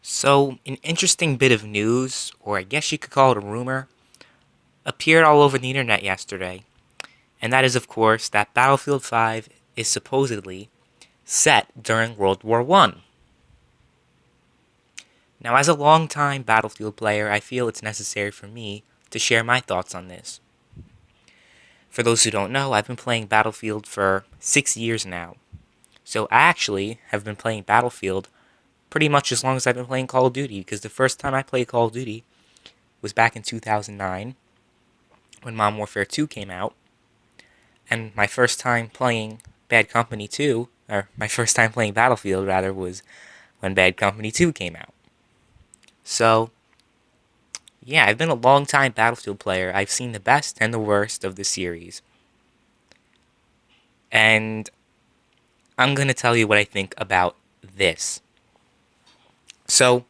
So, an interesting bit of news, or I guess you could call it a rumor, appeared all over the internet yesterday. And that is, of course, that Battlefield 5 is supposedly set during World War I. Now, as a longtime Battlefield player, I feel it's necessary for me to share my thoughts on this. For those who don't know, I've been playing Battlefield for 6 years now. So, I actually have been playing Battlefield pretty much as long as I've been playing Call of Duty, because the first time I played Call of Duty was back in 2009 when Modern Warfare 2 came out, and my first time playing Bad Company 2, or my first time playing Battlefield, rather, was when Bad Company 2 came out. So, yeah, I've been a long time Battlefield player. I've seen the best and the worst of the series. And I'm going to tell you what I think about this. So,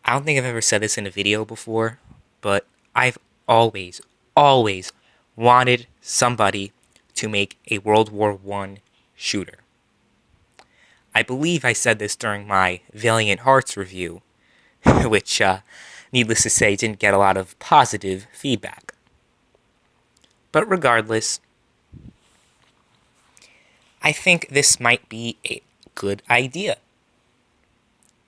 I don't think I've ever said this in a video before, but I've always, always wanted somebody to make a World War I shooter. I believe I said this during my Valiant Hearts review, which, needless to say, didn't get a lot of positive feedback. But regardless, I think this might be a good idea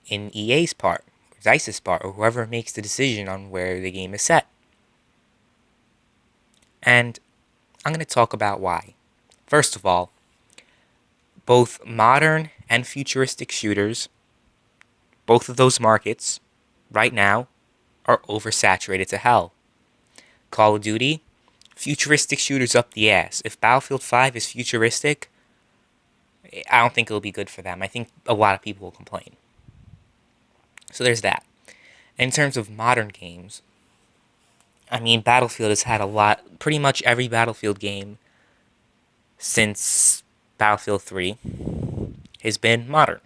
in EA's part, or DICE's part, or whoever makes the decision on where the game is set. And I'm going to talk about why. First of all, both modern and futuristic shooters, both of those markets, right now, are oversaturated to hell. Call of Duty, futuristic shooters up the ass. If Battlefield 5 is futuristic, I don't think it'll be good for them. I think a lot of people will complain. So there's that. In terms of modern games, I mean, Battlefield has had a lot, pretty much every Battlefield game since Battlefield 3 has been modern.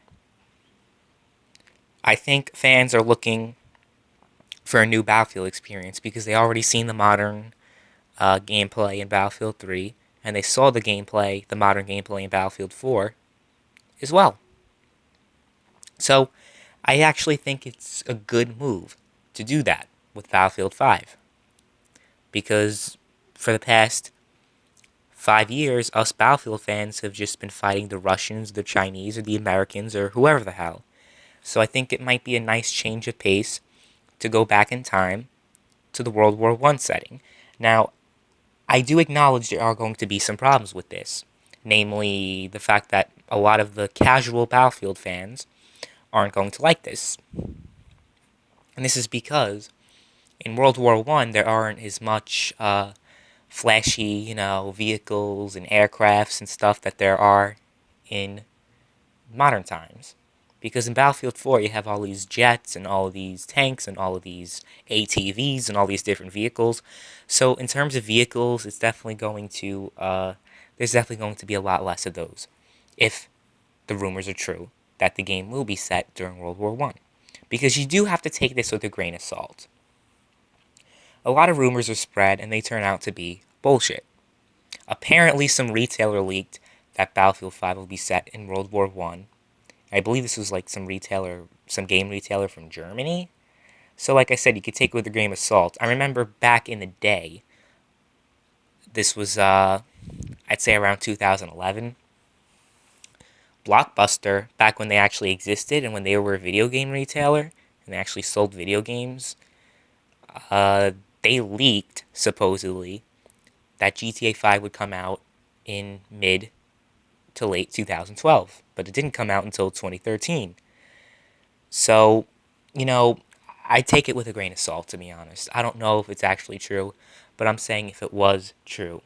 I think fans are looking for a new Battlefield experience because they already seen the modern gameplay in Battlefield 3, and they saw the modern gameplay in Battlefield 4 as well. So, I actually think it's a good move to do that with Battlefield 5. Because for the past 5 years, us Battlefield fans have just been fighting the Russians, the Chinese, or the Americans, or whoever the hell. So I think it might be a nice change of pace to go back in time to the World War I setting. Now, I do acknowledge there are going to be some problems with this. Namely, the fact that a lot of the casual Battlefield fans aren't going to like this. And this is because in World War I, there aren't as much flashy, vehicles and aircrafts and stuff that there are in modern times. Because in Battlefield 4, you have all these jets and all of these tanks and all of these ATVs and all these different vehicles. So in terms of vehicles, it's definitely going to there's definitely going to be a lot less of those, if the rumors are true that the game will be set during World War I. Because you do have to take this with a grain of salt. A lot of rumors are spread, and they turn out to be bullshit. Apparently, some retailer leaked that Battlefield 5 will be set in World War I. I believe this was like some game retailer from Germany. So, like I said, you could take it with a grain of salt. I remember back in the day, this was, I'd say around 2011, Blockbuster, back when they actually existed and when they were a video game retailer, and they actually sold video games, they leaked, supposedly, that GTA 5 would come out in mid to late 2012, but it didn't come out until 2013. So, I take it with a grain of salt, to be honest. I don't know if it's actually true, but I'm saying if it was true,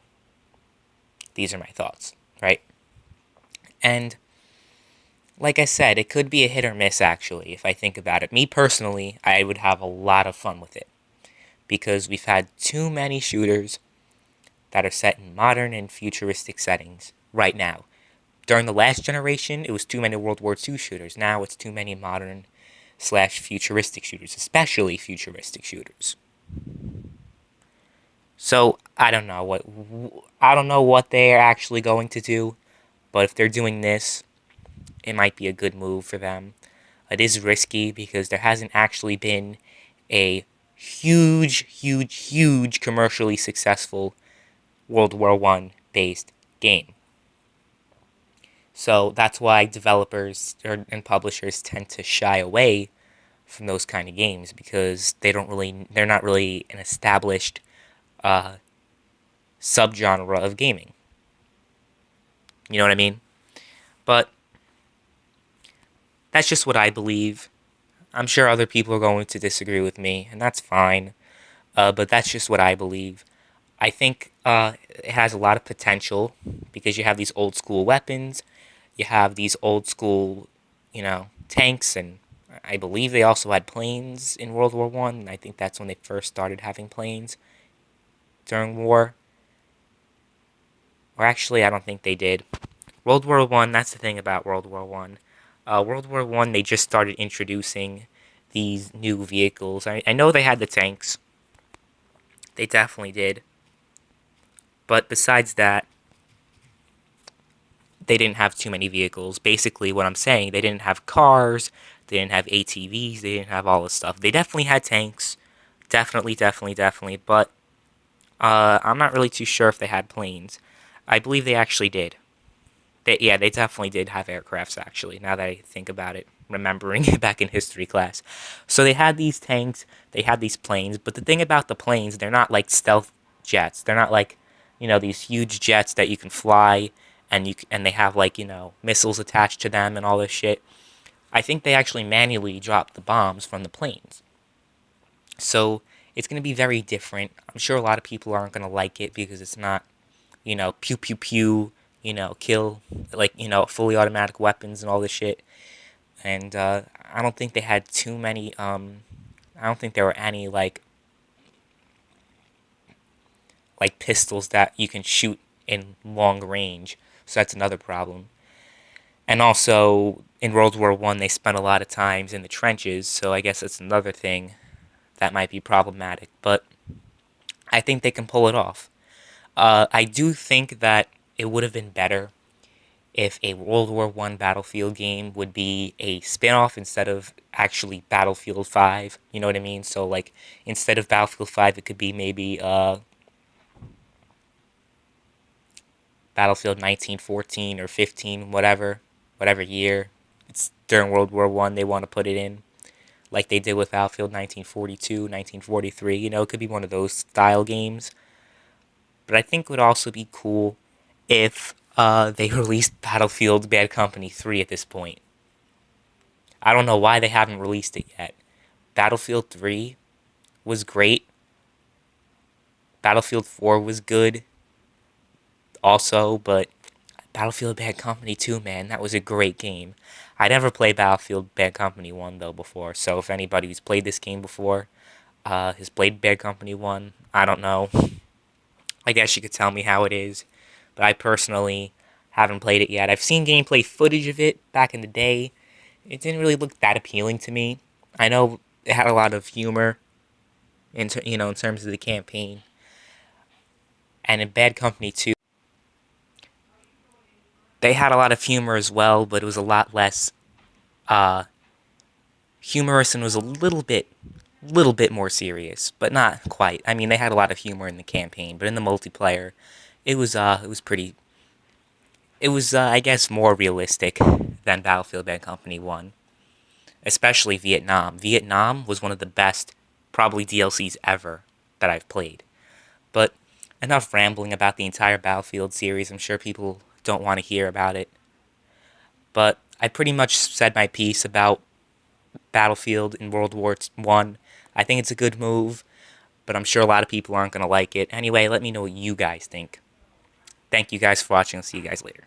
these are my thoughts, right? And, like I said, it could be a hit or miss, actually, if I think about it. Me, personally, I would have a lot of fun with it, because we've had too many shooters that are set in modern and futuristic settings right now. During the last generation, it was too many World War II shooters. Now it's too many modern / futuristic shooters, especially futuristic shooters. So I don't know what they're actually going to do, but if they're doing this, it might be a good move for them. It is risky because there hasn't actually been a huge commercially successful World War One based game. So that's why developers and publishers tend to shy away from those kind of games because they're not really an established uh, subgenre of gaming. You know what I mean? But that's just what I believe. I'm sure other people are going to disagree with me, and that's fine. But that's just what I believe. I think it has a lot of potential because you have these old school weapons, you have these old school, tanks, and I believe they also had planes in World War One. I think that's when they first started having planes during war. Or actually, I don't think they did. World War One. That's the thing about World War One. World War One, they just started introducing these new vehicles. I know they had the tanks. They definitely did. But besides that, they didn't have too many vehicles. Basically, what I'm saying, they didn't have cars, they didn't have ATVs, they didn't have all this stuff. They definitely had tanks, definitely. But I'm not really too sure if they had planes. I believe they actually did. Yeah, they definitely did have aircrafts. Actually, now that I think about it, remembering it back in history class. So they had these tanks, they had these planes. But the thing about the planes, they're not like stealth jets. They're not like these huge jets that you can fly and they have like missiles attached to them and all this shit. I think they actually manually drop the bombs from the planes. So it's going to be very different. I'm sure a lot of people aren't going to like it because it's not, pew pew pew, kill, like, fully automatic weapons and all this shit. And I don't think they had too many, I don't think there were any, like pistols that you can shoot in long range. So that's another problem. And also, in World War One, they spent a lot of times in the trenches, so I guess that's another thing that might be problematic. But I think they can pull it off. I do think that it would have been better if a World War One Battlefield game would be a spin-off instead of actually Battlefield 5. You know what I mean? So like instead of Battlefield 5, it could be maybe Battlefield 1914 or 15, whatever year. It's during World War One. They want to put it in, like they did with Battlefield 1942, 1943. It could be one of those style games. But I think it would also be cool if they released Battlefield Bad Company 3 at this point. I don't know why they haven't released it yet. Battlefield 3 was great. Battlefield 4 was good also, but Battlefield Bad Company 2, man, that was a great game. I never played Battlefield Bad Company 1, though, before, so if anybody who's played this game before has played Bad Company 1, I don't know. I guess you could tell me how it is, but I personally haven't played it yet. I've seen gameplay footage of it back in the day. It didn't really look that appealing to me. I know it had a lot of humor in terms of the campaign. And in Bad Company 2, they had a lot of humor as well, but it was a lot less uh, humorous and was a little bit more serious, but not quite. I mean, they had a lot of humor in the campaign, but in the multiplayer, it was pretty. It was, I guess, more realistic than Battlefield Bad Company 1, especially Vietnam. Vietnam was one of the best, probably DLCs ever that I've played. But enough rambling about the entire Battlefield series. I'm sure people don't want to hear about it. But I pretty much said my piece about Battlefield in World War One. I think it's a good move, but I'm sure a lot of people aren't going to like it. Anyway, let me know what you guys think. Thank you guys for watching. I'll see you guys later.